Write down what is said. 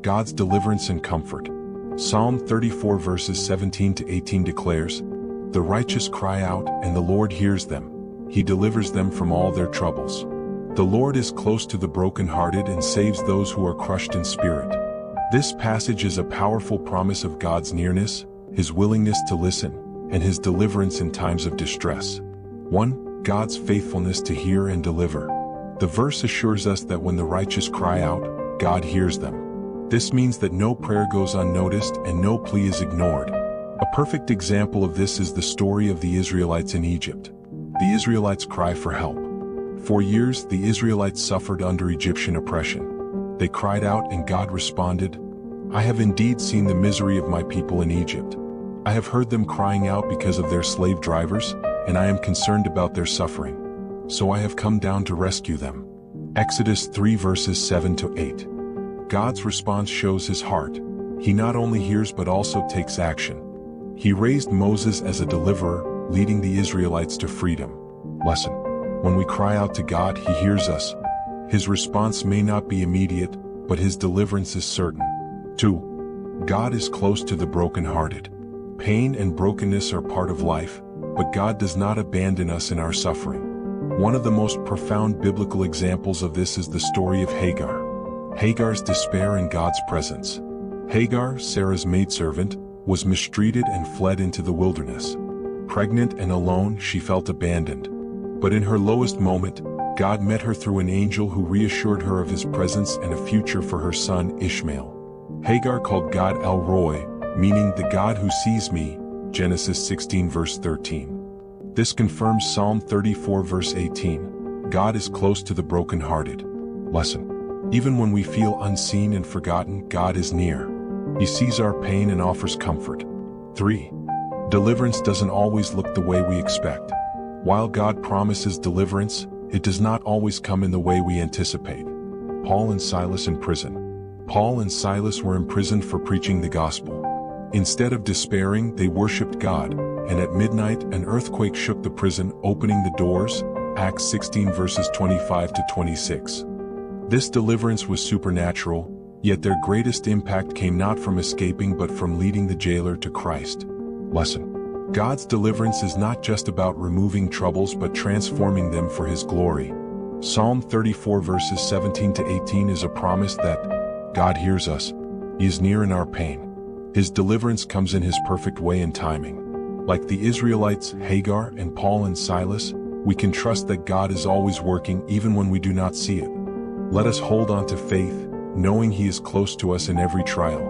God's deliverance and comfort. Psalm 34 verses 17 to 18 declares, "The righteous cry out, and the Lord hears them. He delivers them from all their troubles. The Lord is close to the brokenhearted and saves those who are crushed in spirit." This passage is a powerful promise of God's nearness, His willingness to listen, and His deliverance in times of distress. 1. God's faithfulness to hear and deliver. The verse assures us that when the righteous cry out, God hears them. This means that no prayer goes unnoticed and no plea is ignored. A perfect example of this is the story of the Israelites in Egypt. The Israelites cry for help. For years, the Israelites suffered under Egyptian oppression. They cried out and God responded, "I have indeed seen the misery of my people in Egypt. I have heard them crying out because of their slave drivers, and I am concerned about their suffering. So I have come down to rescue them." Exodus 3 verses 7 to 8. God's response shows His heart. He not only hears but also takes action. He raised Moses as a deliverer, leading the Israelites to freedom. Lesson: when we cry out to God, He hears us. His response may not be immediate, but His deliverance is certain. 2. God is close to the brokenhearted. Pain and brokenness are part of life, but God does not abandon us in our suffering. One of the most profound biblical examples of this is the story of Hagar. Hagar's despair in God's presence. Hagar, Sarah's maidservant, was mistreated and fled into the wilderness. Pregnant and alone, she felt abandoned. But in her lowest moment, God met her through an angel who reassured her of His presence and a future for her son Ishmael. Hagar called God El Roi, meaning the God who sees me, Genesis 16 verse 13. This confirms Psalm 34 verse 18, God is close to the brokenhearted. Lesson: even when we feel unseen and forgotten, God is near. He sees our pain and offers comfort. 3. Deliverance doesn't always look the way we expect. While God promises deliverance, it does not always come in the way we anticipate. Paul and Silas in prison. Paul and Silas were imprisoned for preaching the gospel. Instead of despairing, they worshiped God, and at midnight an earthquake shook the prison, opening the doors, Acts 16 verses 25 to 26. This deliverance was supernatural, yet their greatest impact came not from escaping but from leading the jailer to Christ. Lesson: God's deliverance is not just about removing troubles but transforming them for His glory. Psalm 34 verses 17 to 18 is a promise that God hears us. He is near in our pain. His deliverance comes in His perfect way and timing. Like the Israelites, Hagar, and Paul and Silas, we can trust that God is always working even when we do not see it. Let us hold on to faith, knowing He is close to us in every trial.